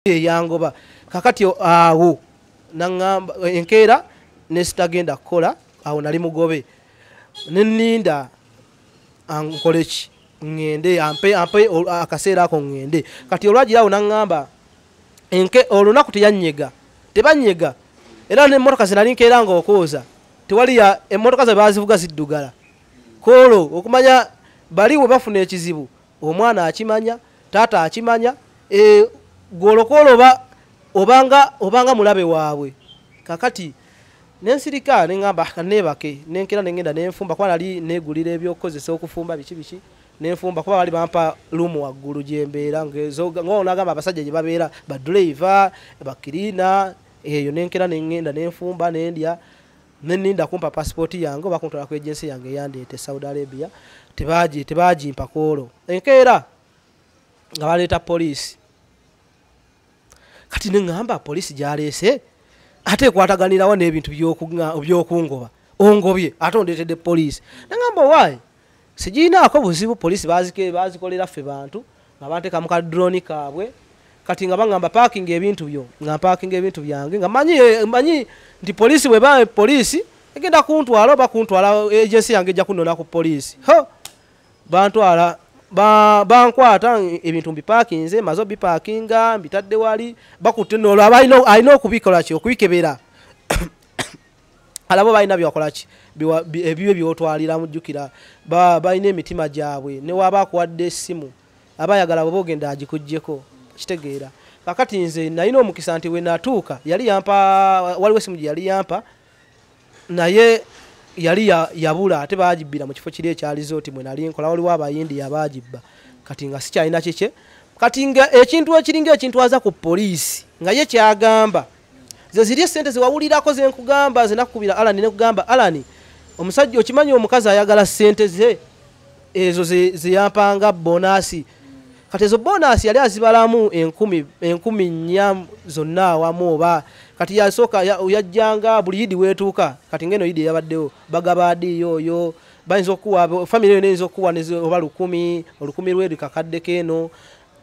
yangoba kakati awo nangamba enkeera nesitagenda kukola awo nali mugobe nenninda ankoleki ngende ampe akaseera ako ngende kati olwajirawo nangamba enke olunaku teyanyega tebanyega era n'emmotoka zinali nkeera nga okooza tewali ya emmotoka ze bazivuga ziddugala kolo okumanya bali we bafuna ekizibu omwana akimanya taata akimanya golokolo obanga mulabe waabwe kakati nensirika nengamba kanebake nenkera nengenda nenfumba kwa nali negulira ebyokozesa okufumba biki nenfumba kuba bali bampa lumu waggulu jembeera ng'ona agamba abasajja gye babeera ba driver bakirina eyo nenkera nengenda nenfumba nendya nenninda kumpa passport yange oba kuntwala ku agency yange yandeete Saudi Arabia tebagimpa koolo enkeera nga baleeta poliisi kati nengamba poliisi gyaleese ate ekwataganirawo n'ebintu by'okungoba ongobye ate ondeetedde poliisi nengamba waayi sigirinaako buzibu poliisi bazikolera ffe bantu nga banteeka mu kadroni kaabwe kati nga bagamba parking ebintu byo nga parking ebintu byange nga manyi nti poliisi bwe ba poliisi egenda kuntwala oba kuntwala agency yange ejja kunona ku poliisi bantwala bankwata ebintu mbipakinze mazo bipakinga mbitadde wali bakutte nolo alina okubikola ki okubikebera alabo balina byakola ki ebyo byotwalira mujjukira balina emitima gyabwe ne waba akuwadde essimu abayagala bwe bogenda agikuggyeko kitegeera kakati nze nalina omukisa nti we natuuka yali yampa waliwo essimu gye yali yampa naye yali yabula ate bagibbira mu kifo kiri ekyalizo oti mwe nali nkola waliwo abayindi yabagibba kati nga sikyalina kike kati nga ekintu ekiringa ekintwaza ku poliisi nga ye kyagamba ze ziri esente zewawulirako zenkugamba zenakukubira Alani nekugamba Alani omusajja okimanyi omukazi ayagala sente ze ezo zeyampanga bonasi kati ezo bonasi yali azibalamu 10,000 zonna awamu oba kati yasooka yajjanga buli yidi weetuuka kati ngeno yidi yabaddewo bagabadi yoyo bayinza okuwa family yo neyinza okuwa oba 10,000 lweri kakadde keno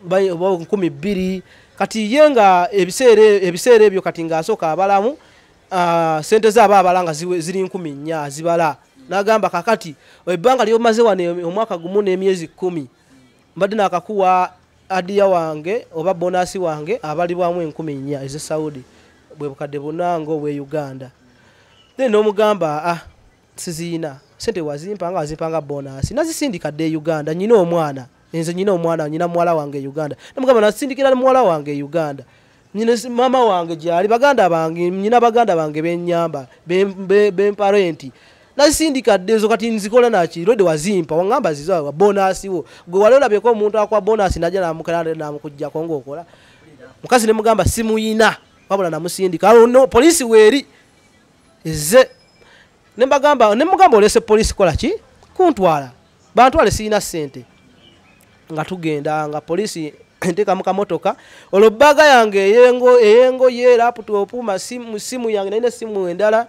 oba 12,000 kati ye nga ebiseera ebyo kati ngaasooka abalamu sente zaabo abalanga ziri 10,000 azibala n'agamba kakati ebbanga lyomaze wano omwaka gumu n'emyezi 10 mbadde nakakuwa adiya wange oba bonasi wange abalibwamu 10,000 eze Saudi bwe bukadde bunango obwe Uganda then omugamba sizina sente wazimpanga bonasi nazisindikadde Uganda nyina omwana enze nyina omwana nyina mwala wange Uganda namugamba nasindikira mwala wange Uganda nyina mama wange gyali baganda bange nyina baganda bange benyamba bemparenti nazisindikadde ezo kati nzikola naki rode wazimpa wangamba zizo bonasi wo gwe wale olabyeko omuntu akwa bonasi najja namukala namukujjako ng'okola mukazi ne mugamba simuyina wabula namusindika no poliisi weeri eze nembagamba nemugamba olese poliisi kola ki kuntwala bantwale sirina sente nga tugenda nga poliisi nteeka mu kamotoka olwo bbaga yange eyengo ye laptop simu yange nalina simu endala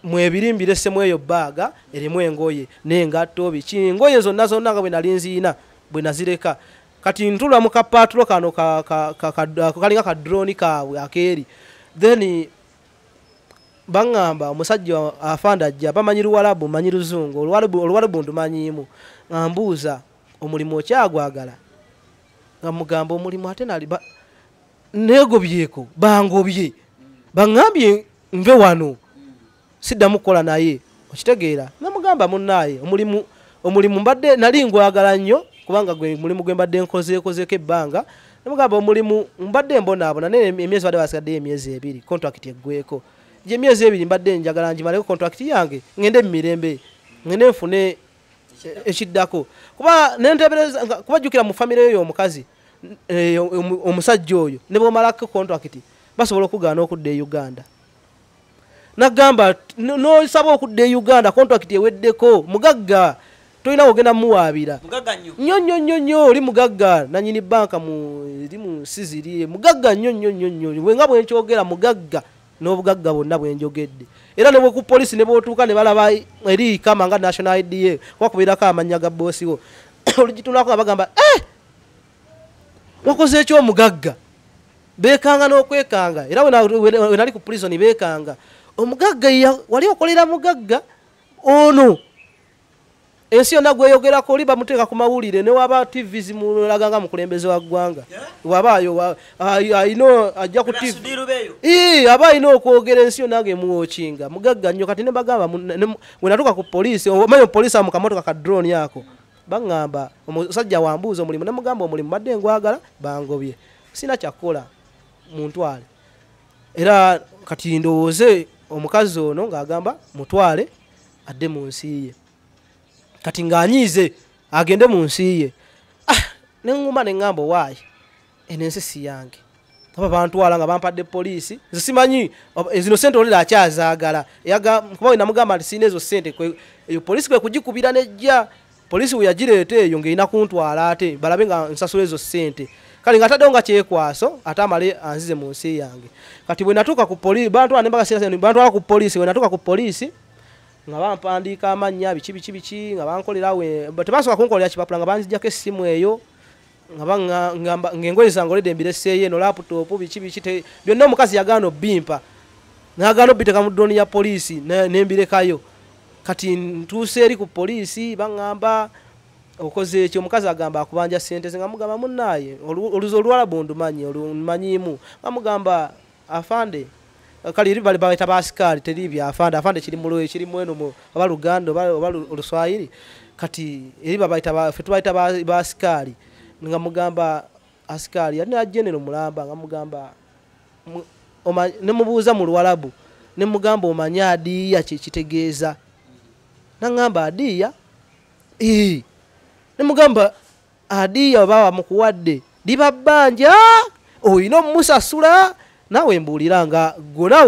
mwebirimbire semu eyo bbaga erimu engoye n'engatto biki engoye zonna nga bwe nali nziina bwe nazireka kati ntula mu kapatulo kano kalinga ka drone kaabwe akeeri then bangamba omusajja afanda ajja bamanyi Luwarabu manyi Luzungu Oluwarabu ndumanyiimu ngambuuza omulimu okyagwagala nga mugamba omulimu ate nali negobyeko bangobye bangambye nve wano siddamu kukola naye okitegeera namugamba munnaaye omulimu mbadde nali ngwagala nnyo kubanga gwe mulimu gwe mbadde nkozeeko ebbanga namugamba omulimu mbadde mbonaabona naye emyezi badde basigadde emyezi 2 contract eggweko gye emyezi 2 mbadde njagala njimaleko contract yange ngende mu mirembe ngende nfune ekiddako kuba nentebereza kubajjukira mu famire yo omukazi omusajja oyo ne bomalako contract basobola okugaana okudda e Uganda nagamba nosaba okudda e Uganda contract eweddeko mugagga tolina ogenda muwaabira nnyo oli mugagga nanyini banka eri mu siziri mugagga nnyo wenga bwenkyogera mugagga n'obugagga bwonna bwenjogedde era ne ku poliisi ne bootuuka ne balaba eri kama nga national IDA wakubeerako amannya ga boosiwo olugitunako nga bagamba wakoze ekyo omugagga bekanga n'okwekanga era we nali ku prison bekanga Omugaga wali okolera Mugagga ono ensi yonna gweyogerako oli bamuteeka ku mawulire ne waba TV zimulaga nga mukulembeze wa ggwanga wabaayo ayino ajja ku TV aba ayina okwogera ensi yonna ng'emuwookinga Mugagga nnyo kati ne bagamba we natuuka ku poliisi omanyi poliisi mu kamotoka ka drone yako baŋŋamba omusajja wambuuza omulimu ne mugamba omulimu badde ngwagala bangobye sina kyakola muntwale era kati ndowooze omukazi ono ng'agamba mutwale adde mu nsi ye kati ng'anyiize agende mu nsi ye ne ŋŋuma ne ŋŋamba owaayi eno ensi si yange aba bantwala nga bampadde poliisi nze simanyi zino sente olira akyazaagala kuba we namugamba nti siina ezo sente eyo poliisi kwe kugikubira nejja poliisi we yagireeta eyo ng'erina kuntwala ate balabe nga nsasula ezo sente kale nga taddewo nga kyekwaso ate amale anzize mu nsi yange kati bwe natuuka ku poliisi bantwala ku poliisi we natuuka ku poliisi nga bampandiika amannya biki nga bankolera tebasobola kunkolera kipapula nga banzijjako essimu eyo ng'engoye zange olidde mbireseeyo eno laputopu biki byonna omukazi yagaana obbimpa nagaana obbiteeka mu ddooni ya poliisi nembirekayo kati ntuuse eri ku poliisi baŋŋamba okoze ekyo omukazi agamba akubanja sente ze nga mugamba munnaaye oluzo Oluwarabu ndumanyi olumanyiimu nga mugamba afande kali eri bali baita basikali teri bya afande kiri mweno oba Luganda oba Oluswahili kati eri babaita tubaita basikali nga mugamba asikali yali ajenero mulamba nga mugamba ne mubuuza mu Luwarabu ne mugamba omanya adiya kitegeeza nangamba adiya ne mugamba adiya oba mukuwadde liba bbanja oyina omusasula nawe mbuulira nga gona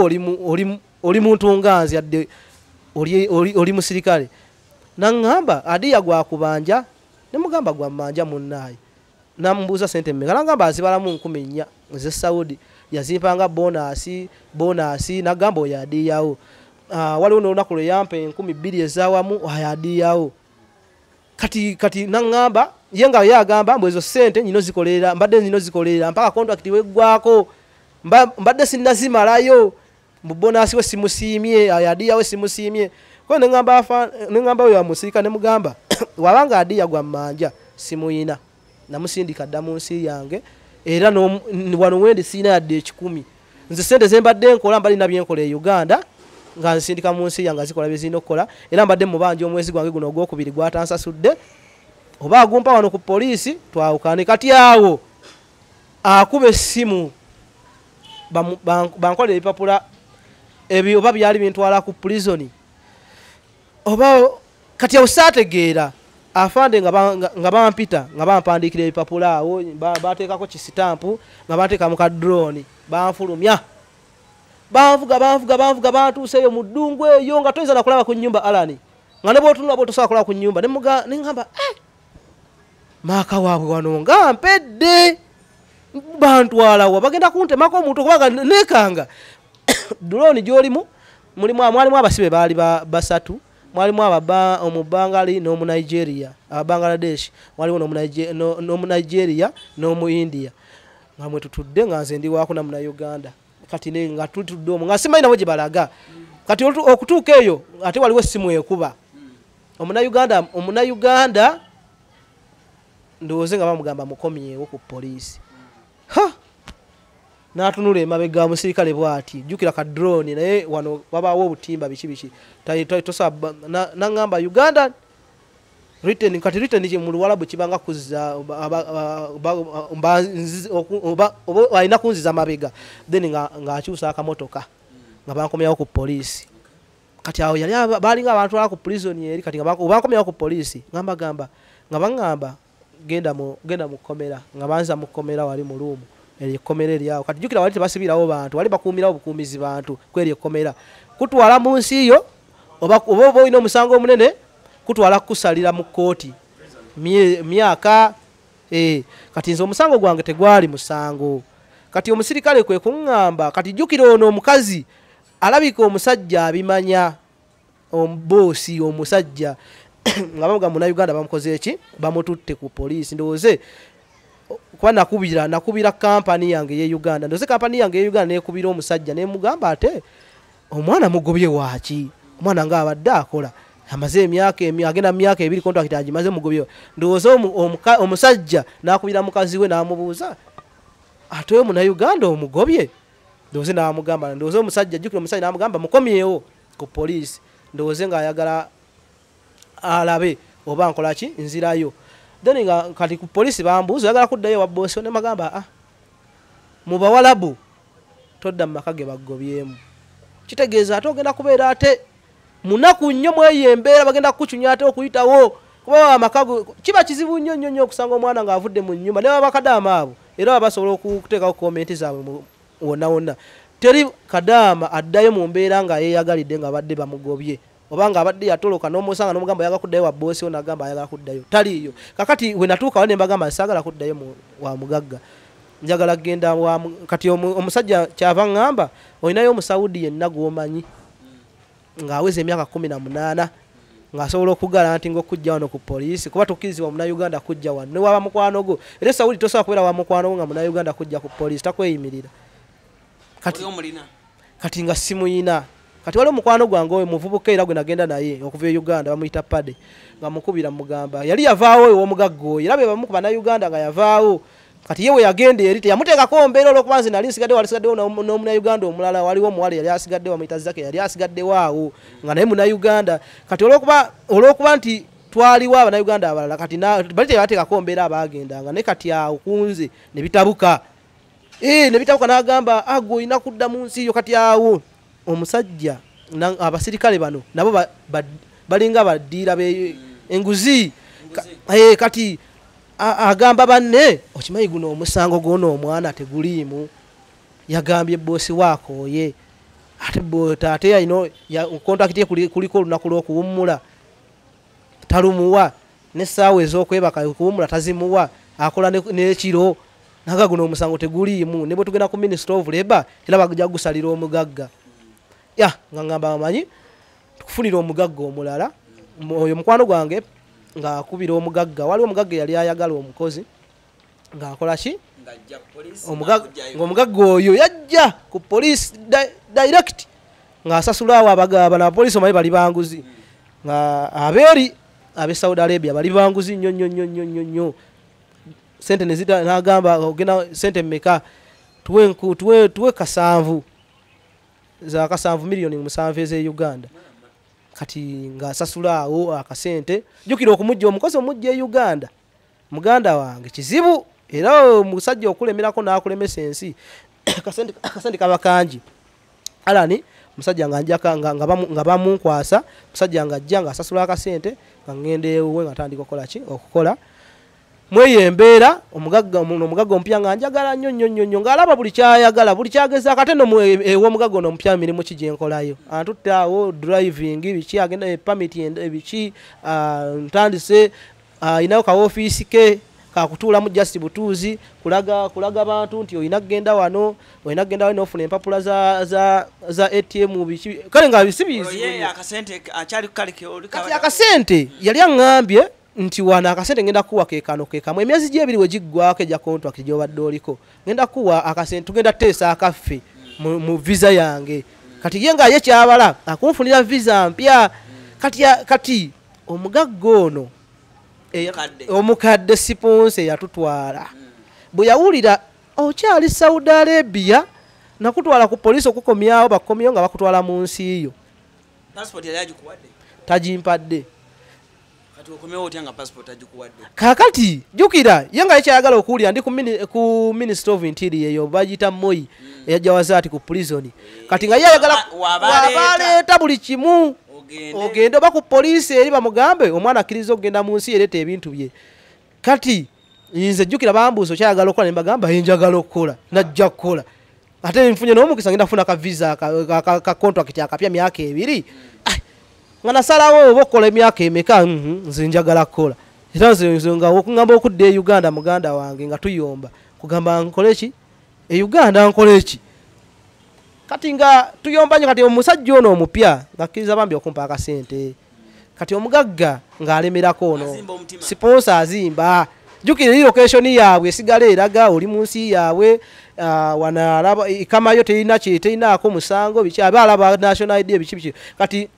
oli muntu nganzi adde oli musirikale nangamba adiya gwakubanja ne mugamba gwammanja munnaaye nambuuza sente mmeka nangamba azibalamu 14 ze Saudi yazimpanga bonasi nagamba oyo adiyawo waliwo n'olunaku lwe yampa 20,000 ezaawamu ayadiyawo kati nangamba ye nga yagamba mbwe ezo sente mbadde nyino zikolerera mpaka kontrakiti weggwako mbadde sinnazimalayo mubonasi we simusiimye adiya we simusiimye ko nengamba oyo amusirika ne mugamba wabanga adiya gwa mmanja simuyina namusindika dda mu nsi yange era wano wendi siina yadde 10 nze sente zembadde nkola mbalina byenkola e Uganda nga nsindika mu nsi yange zikola byezina okukola era mbadde mubanja omwezi gwange guno ogwokubiri gwatansasudde oba agumpa wano ku poliisi twawukane kati awo akuba essimu bankolera ebipapula ebyo oba byali bintwala ku prison oba kati awo saategeera afande nga bampita nga bampandiikira ebipapula awo bateekako kisitampu nga bateeka mu kadroni banfulumya banvuga bantuuseeyo mu ddungu eyo nga toyinza nakulaba ku nnyumba alani nga ne bw'otunula bw'otosobola kulaba ku nnyumba ne ŋŋamba maaka waabwe wano nga mpedde bantwalawo bagenda kuntemako omuntu kubanga nekanga drone gy'olimu mwalimu abasibe baali basatu mwalimu omubangali n'omunigeria ababangladesh waliwo n'omunigeria n'omuindia nga mwe tutudde nga nze ndi waako namuna Uganda kati nga tutudde omwo nga simanyi nabo gye balaga kati okutuuka eyo ate waliwo essimu ekuba omunauganda ndowooze nga bamugamba mukomyewo ku poliisi n'atunula emabega omusirikale bw'ati jjukira ka drone naye wano babaawo obutimba biki nangamba Uganda kati written mu Luwarabu kibanga kuzza alina kunziza mabega then ng'akyusa akamotoka nga bankomyawo ku poliisi kati awo yali baalinga abantu ala ku prison eri kati bankomyawo ku poliisi ngambagamba nga baŋŋamba genda mu kkomera nga banza mu kkomera wali mu luumu ekkomera eryawo kati jjukira wali tebasibirawo bantu wali bakuumirawo bukuumizi bantu kweri ekkomera kutwala mu nsi yo oba olina omusango omunene kutwala kusalira mu kooti myaka kati nze omusango gwange tegwali musango kati omusirikale kwe kuŋŋamba kati jjukira ono omukazi alabika omusajja abimanya omuboosi omusajja nga bamuga Munauganda bamukoze eki bamututte ku poliisi ndowooze kuba nakubira kampani yange ye Uganda ndoze kampani yange ye Uganda nekubira omusajja ne mugamba ate omwana mugobye waki omwana nga abadde akola amaze emyaka agenda myaka 2 contract agimaze mugobye ndoze omusajja nakubira mukazi we namubuuza ate mu na Uganda omugobye ndoze namugamba ndoze omusajja jukira omusajja namugamba mukomyewo ku police ndoze nga ayagala alabe oba nkola ki nzirayo then nga kati ku police bambuuza yagala kuddayo wa boss ne magamba mu Bawarabu todda makage bagobyemu kitegeeza ate ogenda kubeera ate munaku nnyo mweyembeera bagenda kukuchunya ate okuyitawo kuba amakago kiba kizibu nnyo okusanga omwana nga avudde mu nnyumba ne babakadaama abo era babasobola okuteekawo komenti zaabwe wonna teri kadaama addayo mu mbeera nga yeeyagalidde nga badde bamugobye obanga abadde yatoloka n'omusanga n'omugamba yaga kuddayo wa boss ona agamba ayagala kuddayo taliyo kakati we natuuka wane mbagamba sagala kuddayo wa mugagga njagala genda kati omusajja kyava ngamba olinayo omusaudi yenna gwomanyi ng'aweze emyaka 18 ng'asobola okugala nti ng'okujja wano ku poliisi kuba tukkirizibwa muna Uganda kujja wano ne waba mukwano gwo era saudi tosobola kubeera wa mukwano gwo nga muna Uganda kujja ku poliisi takweyimirira kati nga simuyina kati wali omukwano gwange oyo muvubuka era gwe nagenda naye okuva e Uganda bamuyita Pade nga mukubira mugamba yali yavaawo oyo w'omugagga oyo era be bamu ku bana Uganda nga yavaawo kati yewe yagenda eri teyamuteekako mbeera olw'okubanze nali nsigaddewo n'omuna Uganda omulala waliwo omuwala yali asigaddewo amuyita Zake yali asigaddewo awo nga naye muna Uganda kati olw'okuba nti twaliwo abana Uganda abalala kati bali tebateekako mbeera abaagendanga naye kati awo kunze ne bitabuka ne bitabuka n'agamba agwe olina kudda mu nsi yo kati awo omusajja abasirikale bano nabo balinga baddiira enguzi kati agamba banne okimanyi guno omusango gono omwana teguliimu yagambye bosi waakooye ate ayino kontakiti kuliko olunaku lw'okuwummula talumuwa n'essaawa ez'okwebaka kuwummula tazimuwa akola n'ekiro naga guno omusango teguliimu ne bwe tugenda ku Ministry of Labour era bajja gusalira omugagga nga ngamba amanyi tukufunira omugagga omulala oyo mukwano gwange nga akubira omugagga waliwo omugagga yali ayagala omukozi ng'akola ki ng'omugagga oyo yajja ku police direct ng'asasulawo abagaba na police omanyi bali banguzi nga abeeri ab'e Saudi Arabia bali banguzi nnyo sente nezita n'agamba ogenda sente mmeka tuwe kasanvu za kasanvu milioni 7 eze Uganda kati nga sasulaawo akasente jukira okumujja omukozi omujja e Uganda muganda wange kizibu era omusajja okulemerako n'akulemesa ensi akasente kaba kangi alani musajja nga bamunkwasa musajja nga ajja nga asasula akasente nga ngende ewe nga tandika okukola mweyembeera omugagga omupya nga njagala nnyo ng'alaba buli kyayagala buli kyageza kate ew'omugagga ono omupya mirimu ki gye nkolayo antutte awo driving biki agenda permit biki ntandise ayinayo ka ofiisi ke kakutuulamu just butuuzi kulaga bantu nti olina kgenda wano olina kgenda wano ofuna empapula za ATM biki kale nga bisibizi akasente yali aŋŋambye nti wana akasente ngenda kuwa kekano kekamu emyezi gye 2 wegiggwako eja contract gy'obadde oliko ngenda kuwa akasente tugenda teesa akaffe mu visa yange kati ye nga ye kyabala akunfunira visa mpya kati omugagga ono omukadde siponse yatutwala bwe yawulira okyali Saudi Arabia nakutwala ku poliisi okukomyawo bakomyewo nga bakutwala mu nsi yo tagimpadde kakati jukira yenga yekyayagala okuwulira ndi ku Ministry of Interior eyo bagita Moi eyajja wazaati ku prison kati nga yayagala wabaleeta buli kimu ogende oba ku poliisi eri bamugambe omwana akkiriza okugenda mu nsi ereeta ebintu bye kati nze jukira bambuuza okyayagala okukola nembagamba njagala okukola najja kukola ate nfunye n'omukisa ngenda kufuna ka visa ka contract akapya myaka 2 nga nasalawo oba okukola emyaka emeka nze njagala kukola era nze nga okungamba okudda e Uganda muganda wange nga tuyomba kugamba nkole ki e Uganda nkole ki kati nga tuyomba nnyo kati omusajja ono omupya ngakkiriza bambi okumpa akasente kati omugagga ng'alemerako ono siponsa azimba jukira iri location yaabwe sigale eraga oli munsi yaabwe wana alaba kama yote ina chite inako musango bichi abalaba national ID bichi kati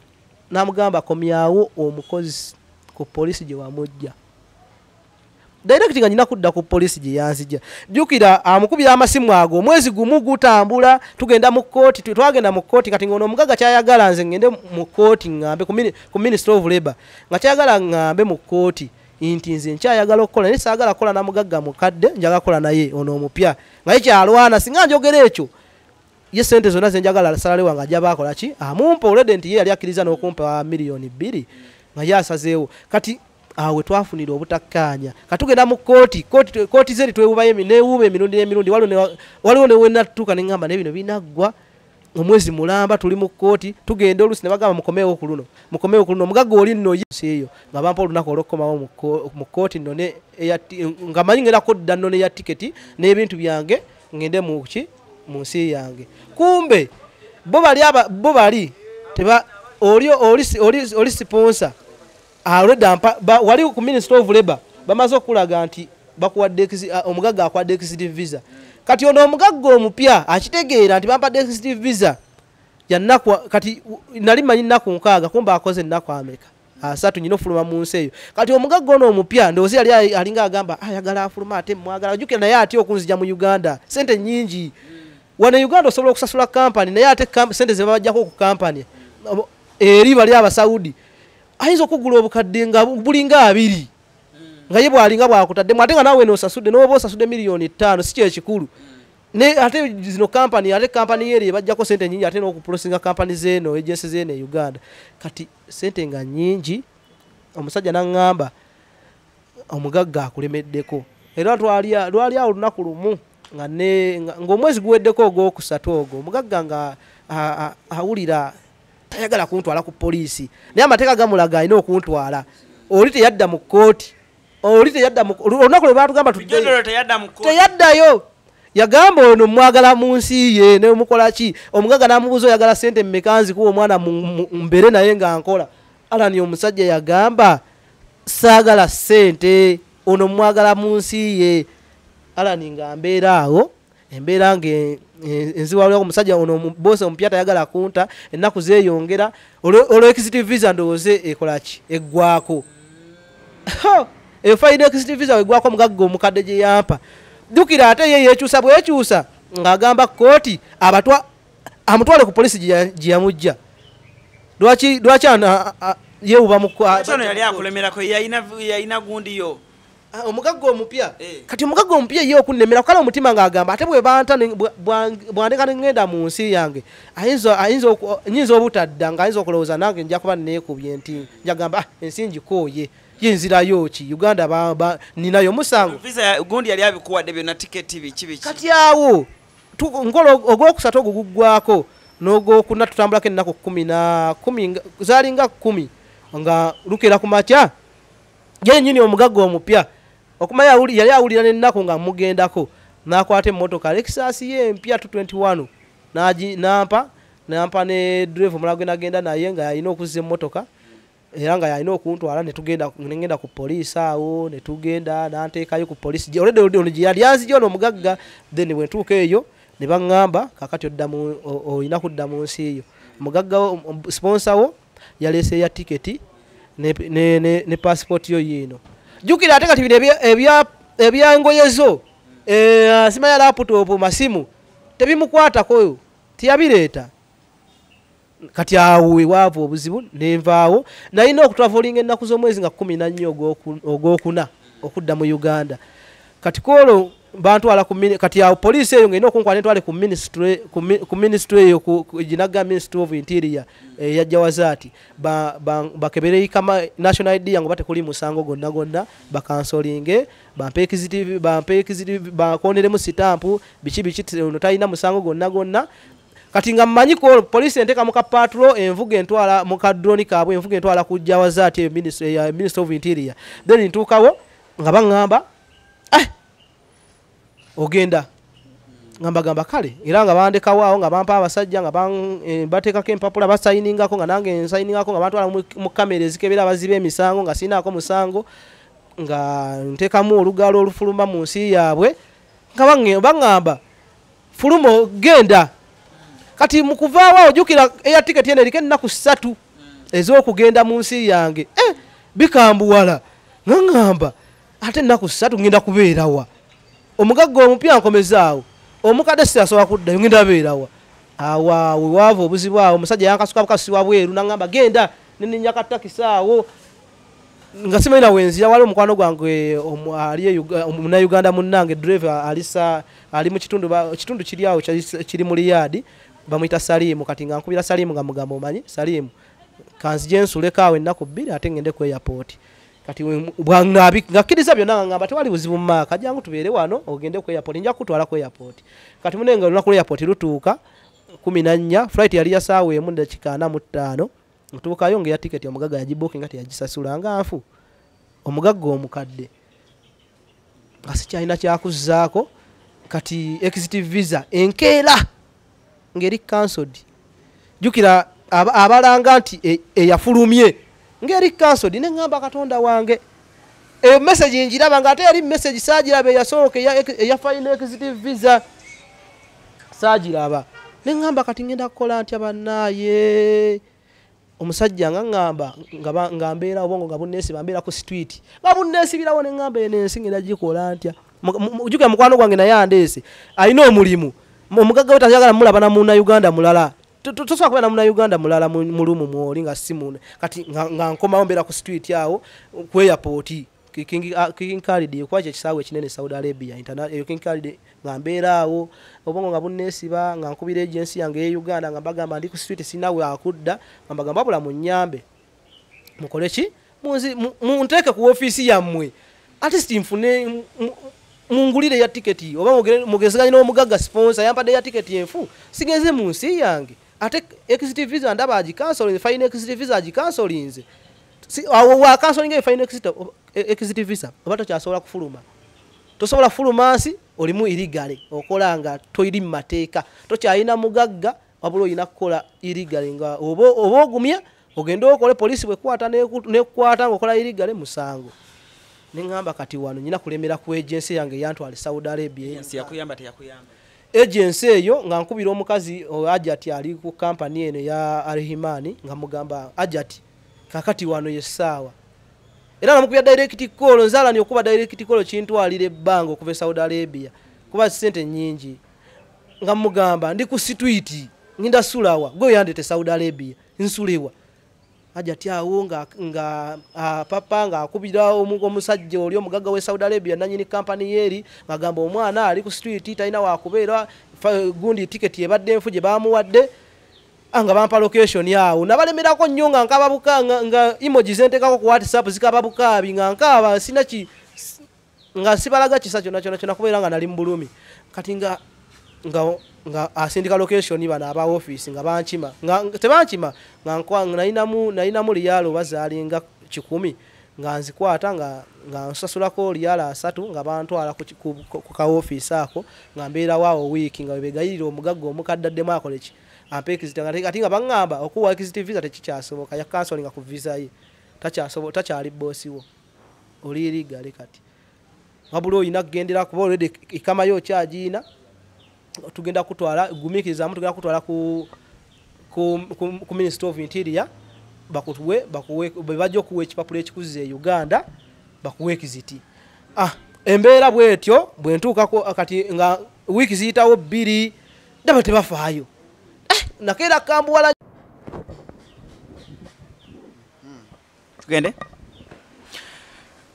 namugamba komyawo omukozi ku police je wamujja direct nga nyina kudda ku police je yanzija jukira amukubira amasimu ago mwezi gumu gutambula tugenda mu court twagenda mu court kati ngono Omugaga kyayagala nze ngende mu court ngambe ku Ministry of Labor nga kyayagala ngambe mu court inti nze nkyayagala okukola naye saagala kola na Mugagga mukadde njaga kola naye ono omupya nga kyalwana singa njogera ekyo ye sente zonna ze njagala salale wanga jaba akola ki amumpa already nti ye yali akiriza n'okumpa milioni 2 nga yasazeewo kati awe twafunira obutakkaanya katugenda mu kooti zeri twebubayo neewuuba emirundi waliwo ne wenatuuka ne ngamba nebino binaggwa omwezi mulamba tuli mu kooti tugenda olusi ne bagamba mukomeewo ku luno Omugagga oli nno yeeyo nga bampa olunaku olw'okukomawo mu kooti nno nga manyi ngendako dda nno neya tiketi n'ebintu byange ngende mu nsi yange kumbe bo bali oli sponsor wali ku Ministry of Labor bamaze okulaga nti bakuwadde Omugagga akwadde executive visa kati ono Omugagga omupya akitegeera nti bampadde executive visa yannaku kati nali manyi nnaku 6 kumba akoze nnaku ameka asatu nyino fuluma mu nsi eyo kati Omugagga ono omupya ndowooza yali alinga agamba ayagala afuluma ate mwagala jukira naye ati okunzija mu Uganda sente nyingi wana Uganda osobola okusasula company naye ate sente ze babajjako ku company eri bali abasaudi ayinza okugula obukadde nga bulinga 2 nga ye bwalinga bwakutadde ate nga nawe nosasudde n'oba osasudde milioni 5 si kyekikulu ne ate zino company yeri bajjako sente nyingi ate n'okuprosinga company zeno agency zeno e Uganda kati sente nga nyingi omusajja n'angamba Omugagga akulemeddeko era lwali awo olunaku lumu ng'omwezi guweddeko ogwokusatu ogwo Omugagga nga awulira tayagala kuntwala ku poliisi naye amateeka gamulaga alina okuntwala oli teyadda mu kooti olunaku lwe batugamba teyaddayo yagamba ono mwagala mu nsi ye nemukola ki Omugagga n'amubuuza oyagala sente mmeka nzikuwa omwana mbere naye nga nkola alani omusajja yagamba saagala sente ono mwagala mu nsi ye alani nga mbeera awo embeera enziwalwa omusajja ono boss omupya tayagala kunta ennaku zeeyongera olwo executive visa ndowooze ekola ki eggwako eyo fayida executive visa eggwako Omugagga omukadde gye yampa jukira ate ye yeekyusa bwekyusa ng'agamba kooti amutwale ku polisi gye yamujja lwaki yeewuba mu yali akulemerako yalina gundiyo Omugagga omupya kati Omugagga omupya ye okunnemera kukala omutima ng'agamba ate bwe banta bwandeka ne ngenda mu nsi yange nyinza obutadda ng'ayinza okulowooza nange nja kuba neekubye nti njagamba ensi ngikooye yenzirayo ki Uganda ninayo musango visa gundi yali abikuwadde byonna tiketi biki kati awo nkola ogwokusatu oguguggwako n'ogwokuna tutambulako ennaku 10 zaalinga 10 nga lukera ku makya yennyini Omugagga omupya okumanya yali awulira n'ennaku nga mugendako n'akwata emmotoka Lexus ye empya 221 nampa ne drive omulala gwe nagenda naye nga yalina okuzza emmotoka era nga yalina okuntwala negenda ku poliisi awo netugenda nanteekayo ku poliisi ono gye yali anzija ono Omugagga then bwe ntuuka eyo ne baŋŋamba kakati olina kudda mu nsi eyo Omugagga sponsor wo yaleese ya tiketi ne passport yo yino jukira ate kati bino ebyangoyezo sima ya laptop masimu tebimukwatako tiyabireeta kati awo waavu obuzibu nenvaawo nalina okutravoolinga ennaku z'omwezi nga 14 ogwokuna okudda mu Uganda kati koolo bantwala kati awo poliisi eyo ng'erina okunkwata entwale ku ministry eyo ginaga Ministry of Interior yajja wazaati bakebere kama national ID yangu bate kuli musango gonna bakansolinge bampe executive bakonderemu sitampu biki ono talina musango gonna kati nga mmanyi ko poliisi enteka mu patrol envuga entwala mu drone kaabwe envuga entwala kujja wazaati Ministry of Interior then ntuukawo nga baŋŋamba ogenda ngamba kale era nga bandekawo awo nga bampa abasajja nga bateekako empapula basayiningako nga nange nsayiningako nga bantwala mu kamera ezikebera abaziba emisango nga sinaako musango nga ntekamu olugalo olufuluma mu nsi yaabwe nga baŋŋamba fulumo genda kati mu kuvaawo ojjukira eya tiketi eno eriko ennaku 3 ez'okugenda mu nsi yange bikambuwala nga ŋŋamba ate ennaku 3 ngenda kubeerawa omugagga omupya nkomezaawo omukadde siyasobola kuddayo ngenda beerawa awa wewaava obuzibu awo omusajja yankasuka bukasi wabweru naŋŋamba genda neninya katakisaawo nga simanyi wenzira wali omukwano gwange munnayuganda munnange driver ali mu kitundu kiri awo kiri mu Riyadi bamuyita Salimu kati nga nkubira Salimu nga mugamba omanyi Salimu kanzije nsuleko awo ennaku 2 ate ngende ku airport kati ngakkiriza byonna nga ngamba tewali buzibu mu maaka jangu tubeere wano ogende ku airport nja kutwala ku airport kati munenga olunaku airport lutuuka 14 flight yali ya saawa 1 dakika 45 ntuukayo nga ya tiketi omugagga yagibookinga teyagisasula nga nfu omugagga omukadde nga sikyalina kyakuzzaako kati exit visa enkeera ng'eri cancelled jjukira abalanga nti eyafulumye ng'eri cancelled ne ŋŋamba katonda wange eyo message njiraba nga ate yali message saagiraba eyasooka eya final exit visa saagiraba ne ŋŋamba kati ngenda kukola ntya bannaaye omusajja nga ŋŋamba nga mbeera obwongo nga bunneesiba mbeera ku street nga bunneesibirawo ne ŋŋamba eno ensi ngenda gikola ntya jjukira mukwano gwange naye andeese alina omulimu omugagga we tayagala mulaba na munnayuganda mulala tosobola kubeera na munnayuganda mulala mu lumu mwoli nga si kati nga nkomawo mbeera ku street awo ku airport King Khalid ekwaky ekisaawe ekinene Saudi Arabia eyo King Khalid nga mbeera awo obwongo nga bunneesiba nga nkubira agency yange ye Uganda nga mbagamba ndi ku street sinawe akudda nga mbagamba wabula munnyambe mukole ki munteeke ku ofiisi yammwe at least nfune mungulire ya tiketi oba mugezeganye n'omugagga sponsor yampadde ya tiketi enfu sigeze mu nsi yange ate exit visa ndaba agikansolinze fine exit visa agikansolinze wa kansolinga fine exit visa oba tokyasobola kufuluma tosobola kufuluma nsi olimu irigale okola nga toyiri mu mateeka tokyalina mugagga wabula olina kukola irigale nga oba ogumya ogenda okole polisi bwekwata nekukwata ngaokola irigale musango neŋŋamba kati wano nyina kulemera ku agency yange yantwale Saudi Arabia agency eyo nga nkubira omukazi Ajati ali ku kampani eno ya Alhimani nga mugamba Ajati kakati wano yesaawa era namukubya direct call nzala ni okuba direct call kintwalire bango kuva Saudi Arabia kuba sente nyingi nga mugamba ndi ku street nginda sulawa go yandete Saudi Arabia nsulewa Ajati awo nga papa nga akubira omusajja oli omugagga we Saudi Arabia nanyini company yeri ngagamba omwana ali ku street talina wakubeera gundi ticket ebadde enfuje bamuwadde anga bampa location yawo nabalemerako nnyo nga nkababuka nga emoji zentekako ku WhatsApp zikababukabi nga nkaba sinaki nga sibalaga kisa kyona kubeera nga nali mbulumi kati nga asindika location bana aba office nga bankima nga tebankima nga nalinamu liyalo bazalinga 10 nga nzikwata nga nsasulako liyala 3 nga bantwala ku ka office ako nga mbeera waawo week nga webegayirira omugagga omukaddaddemu akoleki ampe exit nga baŋŋamba okuwa exit visa tekikyasoboka ya cancelling ku visa ye takyali bosi wo oli irigale kati wabula oyina kugendera kuba already ikamayo kyagiina tugenda kutwala gumikirizamu tugenda kutwala ku Ministry of Interior bakuwe bajja okuwa ekipapula ekikuziza e Uganda bakuwe exit embeera bwetyo bwentuukako kati nga wiiki ziyitawo 2 ndaba tebafaayo nakeera kambuwala tugende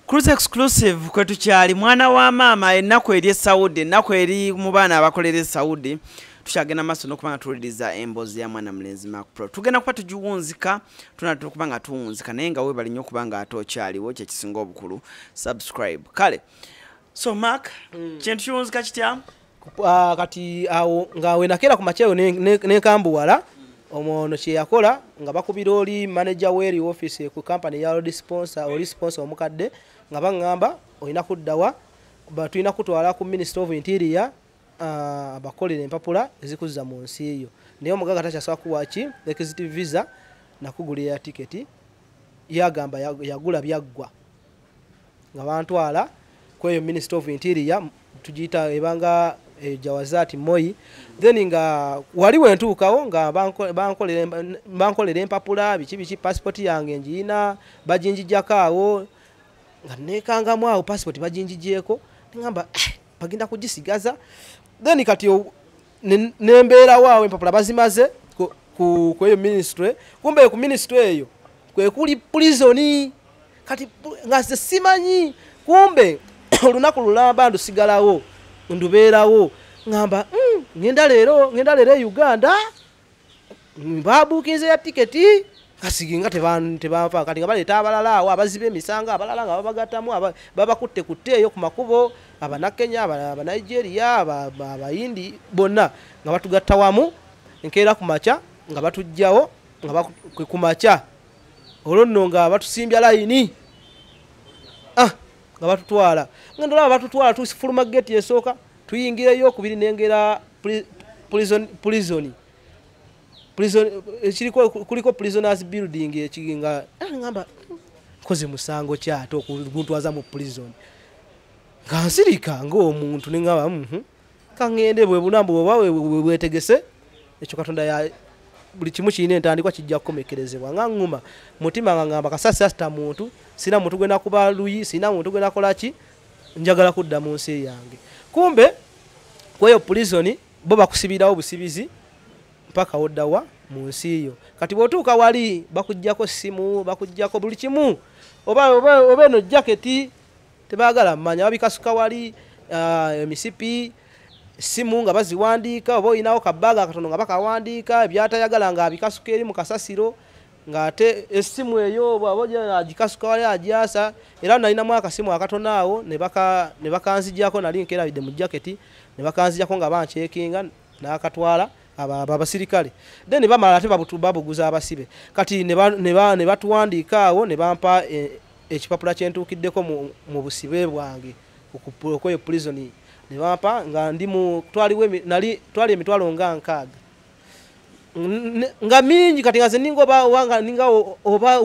Cruise exclusive kwetu kyali mwana wa mama ennaku eri Saudi ennaku eri mu baana abakolera Saudi tukyagenda maaso n'okubanga tuwuliriza emboozi ya mwana mulenzi Mark Pro tugenda kuba tugiwunzika tunatera okuba nga tuwunzika naye nga weebali nnyo okuba nga ate okyaliwo kyekisinga obukulu subscribe kale so Mark kintu kiwunzika kitya kati awo nga wenakeera ku makyayo nekambuwala omwono kye yakola nga bakubira oli manager w'eri office ku company ya road sponsor oli sponsor omukadde nga baŋŋamba olina kuddawa tulina kutwala ku Ministry of Interior abakolera empapula ezikuza mu nsi eyo naye omugagga takyasobola kuwaki exit visa nakugulira tiketi yagamba yagula byaggwa nga bantwala kweyo Minister of Interior tujita ebanga Jawazati Moi then nga waliwo entuukawo nga bankolera empapula biki passport yange njina bajinjijjakaawo nga nekangamu awo passport bajinjijjeko ngamba bagenda kugisigaza then kati nembeera waawo empapula bazimaze kweyo ministry kumbe ku ministry eyo kwe kuli prison kati nga simanyi kumbe olunaku lulamba ndusigalawo ndubeerawo ngamba ngenda leero Uganda babukinze ya tiketi kasiginga tebanfa kati nga baleeta abalala awo abazibe emisanga abalala nga babagatamu babakutte eyo ku makubo Abanakenya Abanigeria Abayindi bonna nga batugatta wamu enkeera ku maca nga batujjawo nga ku maca olwo nno nga batusimbya layini nga batutwala nga ndolaba batutwala tusifuluma gate esooka tuyingireyo okubiri nengera prison kuliko prisoners building ekiginga ngamba koze musango kyato okuntwaza mu prison nga nsirika ng'omuntu nengaba kangende bwe bunambu oba bwetegese ekyo Katonda ya buli kimu kirina entandikwa kijja kukomekerezebwa nga nguma mutima nga ngamba kasasasta muntu sina muntu gwenda kuba luyi sina muntu gwenda kolaki njagala kudda mu nsi yange kumbe kweyo prison bo bakusibirawo busibizi mpaka oddawa mu nsi yo kati bwotuuka wali bakujjako simu bakujjako buli kimu oba eno jaketi tebaagala mmanya babikasuka wali emisipi simu nga baziwandiika oba olinawo kabbaga akatono nga bakawandiika ebyatayagala nga abikasuka eri mu kasasiro ng'ate essimu eyo bw'aba agikasuka wali agyasa era nalinamu akasimu akatono awo ne bakanzijjako nali nkeerabidde mu jaketi ne bakanzijjako nga bancekinga n'akatwala abasirikale then bamala ate babuguza abasibe kati ne batuwandiika awo ne bampa ekipapula kyentuukiddeko mu busibe bwange okweyo prison ne bampa nga twali emitwalo nga 6 nga mingi kati nga zeninga oba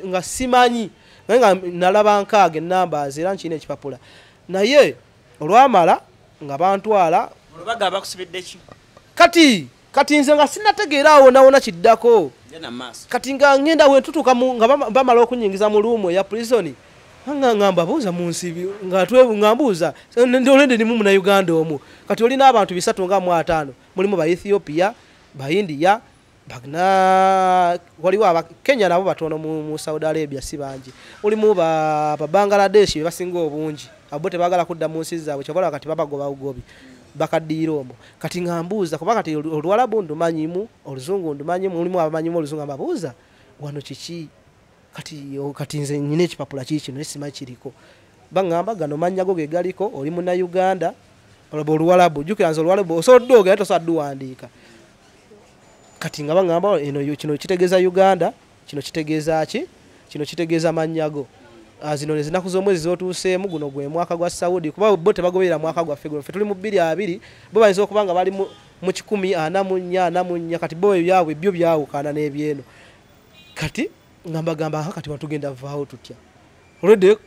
nga simanyi nga nalaba 6 numbers era nkina ekipapula naye olwamala nga bantwala Omugaga bakusibidde ki kati nze nga sinategeera wona kiddako kati nga ngenda wentutuuka nga bamala okunyingiza mu luumu ya prison nga mbabuuza mu nsi nga mbuuza ndolende ni mu Uganda omwo kati olina abantu 305 mulimu ba Ethiopia ba India waliwo Kenya nabo batono mu Saudi Arabia si bangi mulimu ba Bangladesh basinga obungi abo tebaagala kudda mu nsi zaabwe kyobola kati babagoba ugobi bakaddiira omwo kati nga mbuuza kuba kati Oluwarabu ndumanyimu Oluzungu ndumanyimu mulimu abamanyimu Oluzungu mbabuuza wano kiki kati nze nyine ekipapula kiki kino simanyi kiriko bangamba gano manyago ge galiko oli mu Uganda Oluwarabu jukira nze Oluwarabu osobola ogenda tosadde wandiika kati nga bangamba eno kino kitegeeza Uganda kino kitegeeza ki kino kitegeeza manyago zino nezinaku z'omwezi zotuuseemu guno gwe mwaka gwa Saudi kuba bo tebagoberera mwaka gwaffe guno ffe tuli mu 2020 bo bayinza okuba nga bali mu 144 kati bo byabwe byo byawukana n'ebyeno kati ngamba kati watugenda vaawo tutya olwedde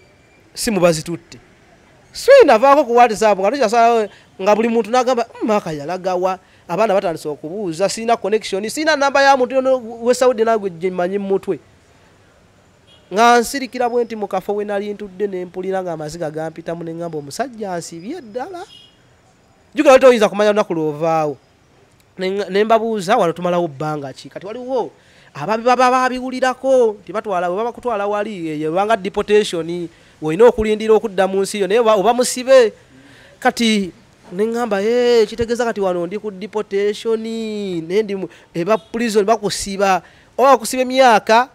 simu bazitutte swina vaako ku WhatsApp nga tukyasala nga buli muntu n'agamba Amaka yalagawa abaana batandise okubuuza sina connection sina namba ya muntu we Saudi nagwe gyemanyi mu mutwe nga nsirikira bwenti mu kafo we nali ntudde n'empulira nga amaziga gampitamu ne ngamba omusajja ansibye ddala jukira toyinza kumanya lunaku lwovaawo ne mbabuuza wano tumalawo bbanga ki kati waliwo ababiwulirako tibatwala bwe babakutwala wali yebanga deportation olina okulindira okudda mu nsi yo naye oba musibe kati nengamba kitegeeza kati wano ndi ku deportation nendi eba prison bakusiba oba kusiba emyaka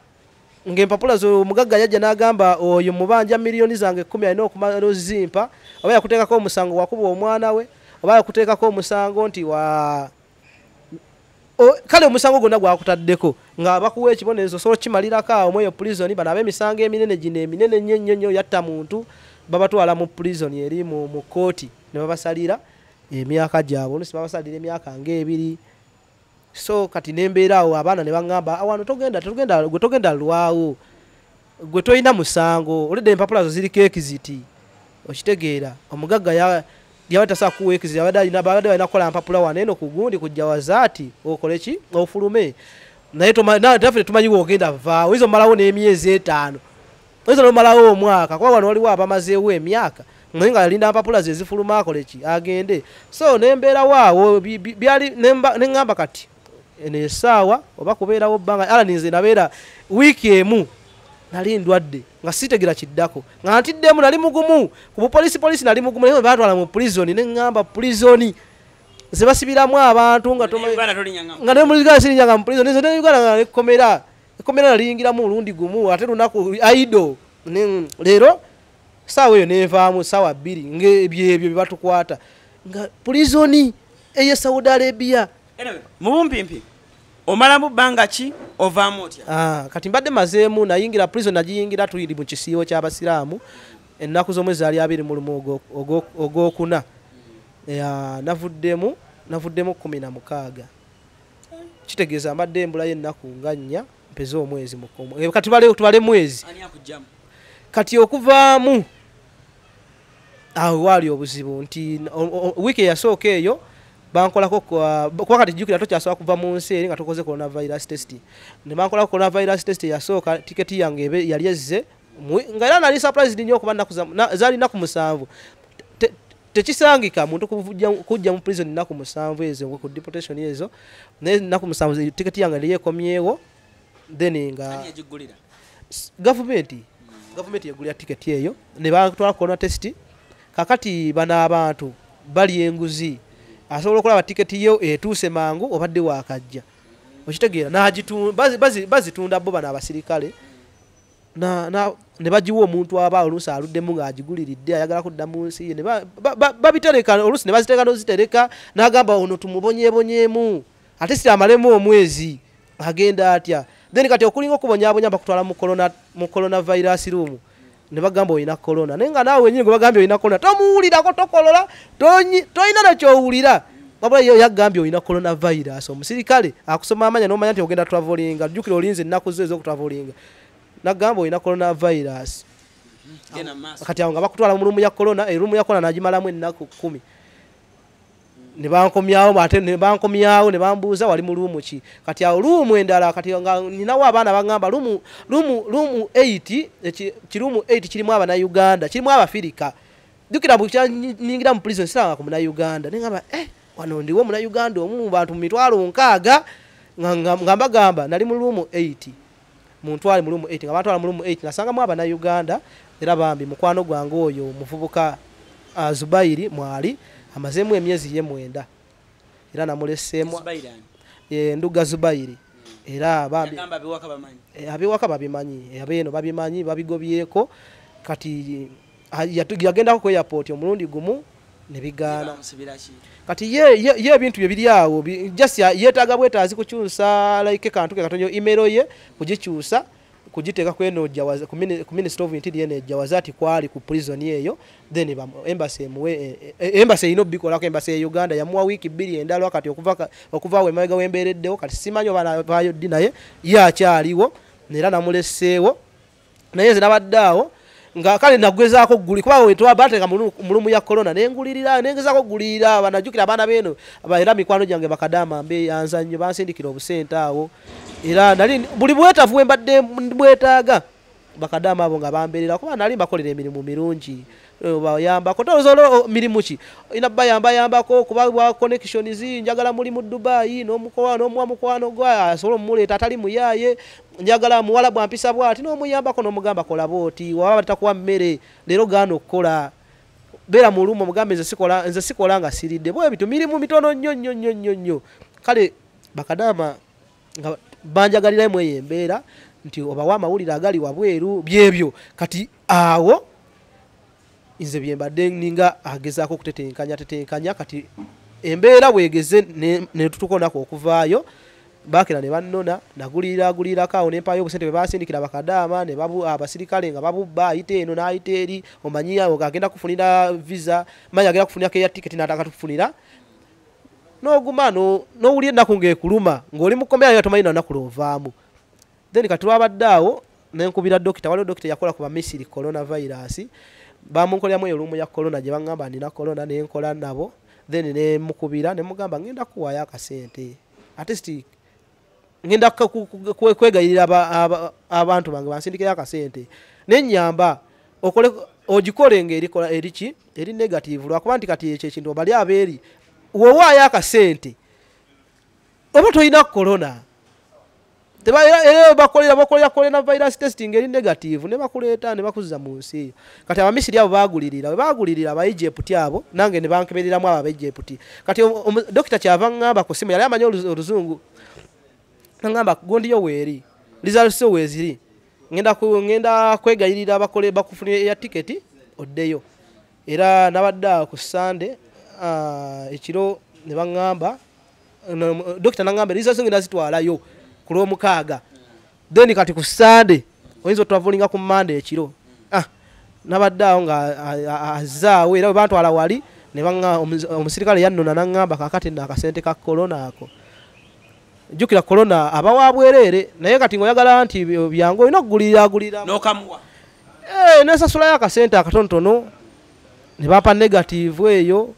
ng'empapula zo Omugaga yajja n'agamba oyo mubanja miliyoni zange 10 alina okumala ozimpa oba yakuteekako omusango wakuba omwana we oba yakuteekako omusango nti kale omusango gwonna gwakutaddeko nga bakuwa ekibonerezo osobola kimalirako awo mu eyo prison bano ab'emisango eminene gino eminene nnyo yatta muntu babatwala mu prison eri mu kooti ne babasalira emyaka gyabwe olusi babasalira emyaka nga2 so kati nembeera awo abaana ne baŋŋamba wano togenda lwawo gwe toyina musango olede empapula zo ziri kekiziti okitegeera Omugaga yawata kuwa ekiziti yabadde balina kukola mpapula wano eno ku gundi kujja wazaati okole ki ofulume naye taffe tumanyiwo ogenda vaawo izo malawo n'emyezi 5 izo nomalawo omwaka kuba wano waliwo abamazeewo emyaka naye nga yalinda mpapula ze zifuluma akole ki agende so nembeera waawo byali neŋŋamba kati eno essaawa oba kubeerawo bbanga alaninze nabeera wiiki emu nali ndwadde nga sitegera kiddako nga ntiddemu nali mugumu ku bupolisi nali mugumu naye baatwala mu prisoni neŋŋamba prisoni ze basibiramu abantu nga ne muligala sirinyanga mu prisoni nze neugala nga ekkomera naliyingiramu olundi gumu ate lunaku aido leero saawa eyo nevaamu saawa 2 ng'ebyebyo bye batukwata nga prisoni eye Saudi Arabia mubumpimpi omalamu bbanga ki ovaamu otya kati mbadde mazeemu nayingira prison nagiyingira tuli mu kisiibo ky'abasiraamu ennaku z'omwezi ali 21 ogwokuna navuddemu 16 kitegeeza mbadde embulayo ennaku nga 4 mpeze omwezi mukomo kati tubale mwezi kati okuvaamu awo waali obuzibu nti wiiki eyasooka eyo bankolako kuba kati jjukira tokyasobola kuva mu nsi eri nga tokoze coronavirus test ne bankolako coronavirus test yasooka tiketi yange yali ezze nga era nali surprised nnyo okuba zaali nnaku 7 tekisangika muntu kujja mu prison nnaku 7 ezo ku deportation ezo naye nnaku 7 tiketi yange yali yekomyewo then nga gavumenti yegulira tiketi eyo ne batwala corona test kakati bana abantu bali enguzi asobola okulaba tiketi yo etuuse mangu obadde wakajja okitegeera bazitunda bo bana abasirikale ne bagiwa omuntu aba oluusi aluddemu ng'agiguliridde ayagala kudda mu nsi ye babitereka oluusi ne baziteeka n'ozitereka n'agamba ono tumubonyeebonyeemu ate si amalemu omwezi agenda atya then kati okulinga okubonyaabonya bakutwala mu coronavirus room ne bagamba oyina corona naye nga naawe wenyini gwe bagambye oyina corona tomuwulirako tokolola toyina nakyowulira wabula yo yagambye oyina coronavirus omusirikale akusoma amanya n'omanya nti ogenda travelinga jjukira olinze ennaku zo ez'okutravelinga nagamba oyina coronavirus kati awo nga bakutwala mu lumu ya corona erumu ya corona nagimalamu ennaku 10 ne bankomyawo ne bambuuza wali mu lumu ki kati awo lumu endala kati nga ninawo abaana bagamba lumu 8 kirumu 8 kirimu Abannayuganda kirimu Abafirika jjukira bukyaningira mu prison siranga ku Munnayuganda nengamba wano ndiwo Munnayuganda omu mu bantu mu mitwalo 6 nga mbagamba nali mu lumu 8 muntu ali mu lumu 8 nga batwala mu lumu 8 nasangamu Abannayuganda era bambi mukwano gwange oyo muvubuka Zubairi mwali amazeemu emyezi ye 9 era namuleseemu Nduga Zubairi era bambi abiwaka babimanyi abeeno babimanyi babigobyeko kati yagendako ku airport omulundi gumu ne bigaana kati ye ebintu bye biri awo just yeetaaga bwetaazi kukyusa like kantu ke katonyo email ye kugikyusa kugiteeka kweno jawaza ku Ministry of Interior ne jawazati kwali ku prison eyo then embassy ino bikola ko embassy ya Uganda yamuwa wiki 2 endalo wakati okuva we mayega wembereddewo kati simanyo bana bayo dinaye yakyaliwo nera namuleseewo naye nze nabaddawo nga kale nagwezaako guli kuba wetwa bateka mulumu ya corona nengulirira nengezaako gulirira banajukira abaana beno era mikwano gyange bakadama mbe yanzanyo bansindikira obusente awo era nali buli bwetavu mbadde bwetaaga bakadama abo nga bamberera kuba nali bakolera emirimu mirungi bayambako tozolo mirimu ki ina bayambako kuba bwa connections njagala muli mu Dubai n'omukwano gwa solo muleta atali muyaye njagala muwala bwampisa bwati n'omuyambako n'omugamba kola boti waba batakuwa mmere lero gano okukola bera mu lumo mugambe nze sikola nga siridde bwe bitu mirimu mitono nnyo kale bakadama nga banjagalira mwe yembeera nti obawa amawulire agali wabweru byebyo kati awo inze byembadde ninga agezaako okutetenkanya kati embeera bwegeze ne tutukonako okuvaayo bakera ne bannona nagulirako awo nempayo obusente bwe basindikira bakadama ne abasirikale nga babubba ayite eno n'ayite eri omanyi awo agenda kufunira visa manyi agenda kufunirako eya tiketi n'ataka tukufunira n'oguma n'owulira ennaku ng'ekuluma ng'oli mukomera yo tomanyi na lunaku lwovaamu then kati lwabadde awo nenkubira dokita waliwo dokita yakola ku bamisiri coronavirus bamunkoleramu olumu ya corona gye baŋŋamba nina corona nenkola nabo then nemukubira nemugamba ngenda kuwaayo akasente at least ngenda kwegayirira abantu bange bansindikeyo akasente nenyamba ogikole ng'erikola eriki eri negative lwakuba nti kati ekyo ekintu bali abeeri wewaayo akasente oba tolina corona bakolera coronavirus testing eri negative ne bakuleeta ne bakuzza mu nsi eyo kati abamisiri abo bagulirira aba Egypt abo nange ne bankebereramu abo aba Egypt kati dokita kyava ngamba ku simu yali amanyi oluzungu ngamba gondiyo weeri results weziri ngenda kwegayirira abakole bakufunira ya ticket oddeyo era nabadda ku Sunday ekiro ne bangamba dokita nangamba results ngenda zitwalayo ku Lwomukaaga then kati ku Sunday oyinza travelinga ku Monday ekiro nabadde awo nga azaawe era bantwala wali ne banga omusirikale yannona nangamba kakati nakasente ka corona ako jukira corona abawa bwerere naye kati ngoyagala nti byango ino gulira nokamwa nesasula ya kasente akatontono ne bapa negative eyo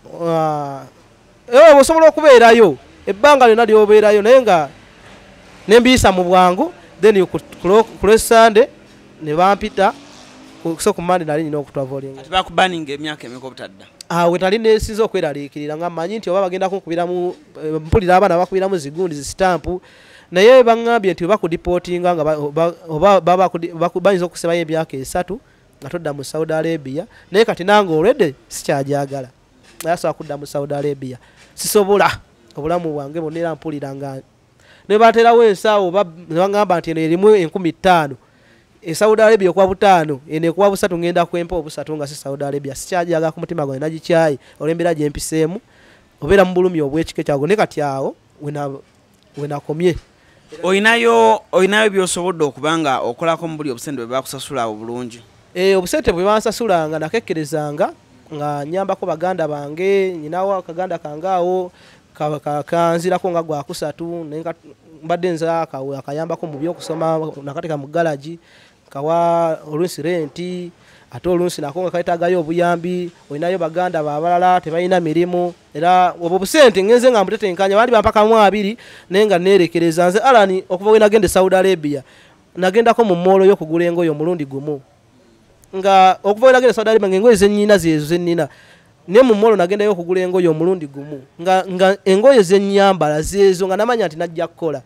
osobola okubeerayo ebbanga lyonna lyobeerayo naye nga nembiyisa mu bwangu then ku Sunday ne bampita so ku Monday nali nina okutwavolinga bakubaninga emyaka emeka obutadda we tali nesinza okweraliikirira nga manyi nti oba bagenda kunkubiramu mpulira abaana bakubiramu zigundi zisitampu naye baŋŋambye nti bakudipotinga nga bayinza okusebayo emyaka 3 nga todda mu Saudi Arabia naye kati nange olwedde sikyajagala nayasobola kudda mu Saudi Arabia sisobola obulamu bwange bonna era mpulira nga ne baterawo ensaawo ne baŋŋamba nti eno erimu 15,000 Saudi Arabia okuwa 5 ene kuwa 3 ngenda kwempa 3 nga si Saudi Arabia sikyajaga ku mutima gwange nagikyayi olembera gye mpisemu obeera mu bulumi obwekike kyago ne kati awo wenakomye oyinayo byosobodde okubanga okolako mu buli obusente bwe bakusasula obulungi obusente bwe bansasulanga nakekkerezanga nga nyambako baganda bange nyinawo akaganda kangaawo kanzirako nga gwa 3 mbadde nza akayambako mu byokusoma nakateeka mu galaji kawa olunsi renti ate olunsi nako nga kaitagayo obuyambi olinayo baganda babalala tebalina mirimu era obwo busente ngenze nga mbutetenkanya bandi bampaka 2 naye nga nerekereza nze alani okuva we nagende Saudi Arabia nagendako mu molo y'okugula engoye omulundi gumu nga okuva we nagende Saudi Arabia ng'engoye zennyina zezo zennina ne mu molo nagendayo okugula engoye omulundi gumu nga engoye zennyambala zezo nga namanya nti najja kukola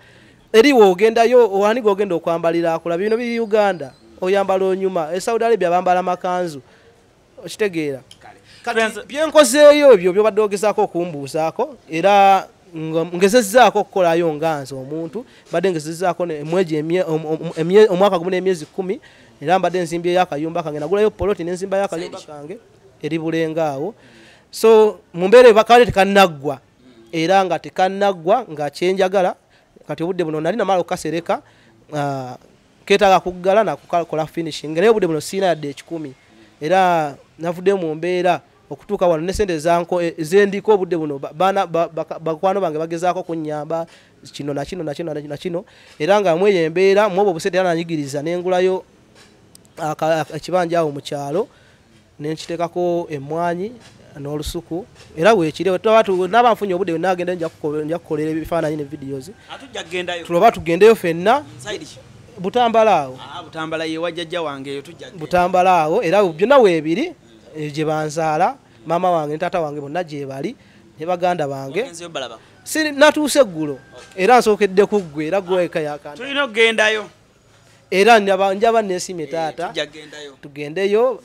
eri wogendayo wani gogenda okwambalira akola bino biri Uganda oyambala onyuma Saudi Arabia bambala makanzu okitegeera kati byenkozeeyo ebyo byobadde ogezaako okumbuuzaako era ngezezzaako okukolayo nganze omuntu badde ngezezzaako omwaka gumu n'emyezi 10 era mbadde nzimbyeyo akayumba kange nagulayo poloti nenzimbayo akayumba kange eri bulengaawo so mumbeere bakale tekanaggwa era nga tekanaggwa nga kyenjagala kati obudde buno nali namala okukasereka ketaaga kuggala nakukola finishing era obudde buno siina yadde 10 era navudde mu mbeera okutuuka wano nesente zanko zendiko obudde buno bakwano bange bagezaako kunnyamba kino nakino era nga mweyo embeera mwobwo obusente era nanyigiriza nengulayo ekibanja awo mu kyalo nenkiteekako emmwanyi n'olusuku era weekire n'abanfunye obudde nagenda nja kukolera ebifaananyi ne videos tuloba tugendeyo fenna Butambalaawo wajjajja wange eyo tujja Butambalaawo era byonna weebiri gye banzaala maama wange ne taata wange bonna gye bali ne baganda bange si natuuse eggulo era nsookedde ku ggwe era gweka yakanda tulina okugendayo era njaba neesiimye taata tugendeyo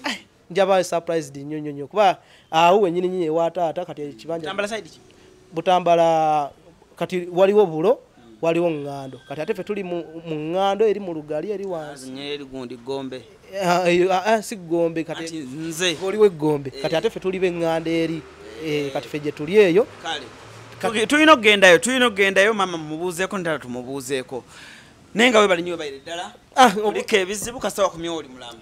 njaba surprised nnyo kuba awo wenyini ewa taata kati ekibanja Butambala kati waliwo bulo waliwo ngando kati ate fe tuli mu ngando eri mu lugali eri wansi nyeri gundi gombe si gombe kati nze waliwo gombe kati ate fe tuli be ngando eri kati fe je tuli eyo kale tulina okugendayo mama mubuuzeeko ntala tumubuuzeeko nenga we bali nyo bayire ddala oliko ebizibu kasawa kumya oli mulamu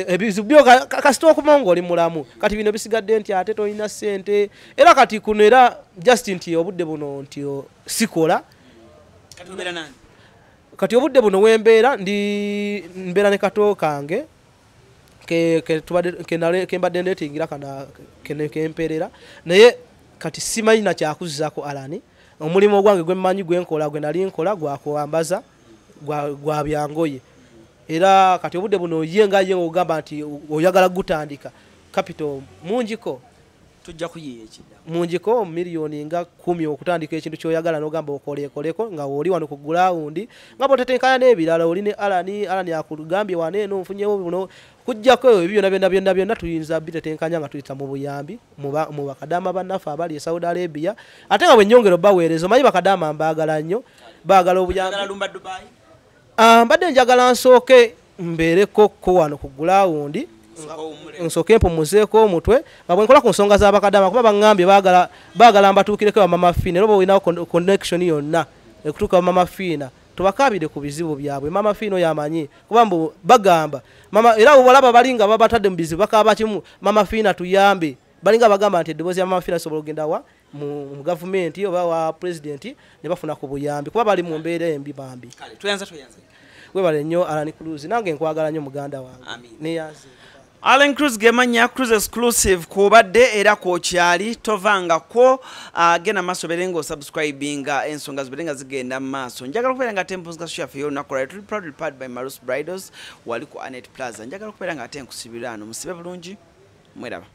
ebizibu byo kasito okumongo oli mulamu kati bino bisigadde nti ate tolina ssente era kati kuno era just nti obudde buno nti sikola kati obudde buno wembeera mbeera ne kato kange ke mbadde ndetingira kana kemperera naye kati simanyi na kyakuzzaako alani omulimu gwange gwe mmanyi gwenkola gwe nali nkola gwakuwambaza gwa byangoye era kati obudde buno ye ogamba nti oyagala gutandika capital mungiko tujja kuyiye ekidda mungiko miliyoni nga 10 okutandika ekintu kyoyagala n'ogamba okolekoleko nga oli wano ku ground nga botetenkanya n'ebirala oli ne alani akugambye waneeno nfunyewo buno kujjako ebyo byonna tuyinza bitetenkanya nga tuyita mu buyambi mu bakadama bannaffe abali e Saudi Arabia ate nga bwennyongero baweereza omanyi bakadama mbaagala nnyo baagala obuyambi mbadde njagala nsooke mbeereko ko wano ku ground nsooke mpumuzeeko omutwe nga bwe nkola ku nsonga z'abakadama kuba baŋŋambye baagala mbatuukireko bamama fiina era oba olinawo connection yonna ekutuuka bamama fiina tubakaabire ku bizibu byabwe mama fiina oyo amanyi kuba mbu bagamba mama era obalaba balinga babatadde mu bizibu bakaaba kimu mama fiina tuyambe balinga bagamba nti eddoboozi ya mama fiina sobola ogenda wa mu gavumenti oba wa pulezidenti ne bafuna ku buyambi kuba bali mu mbeera embi bambi webale nnyo Alan Cruz nange nkwagala nnyo muganda wange neyanze Alan Cruz gemanya Cruz exclusive kubadde era kokyali tovangako gena maso berengo subscribinga ensonga ziberenga zigenda maso njagala kubeera nga temples ka chef yo nakola proudly powered by Marus Bridals wali ku Anet Plaza njagala kubeera nga atenkusibirano musibe bulungi mweraba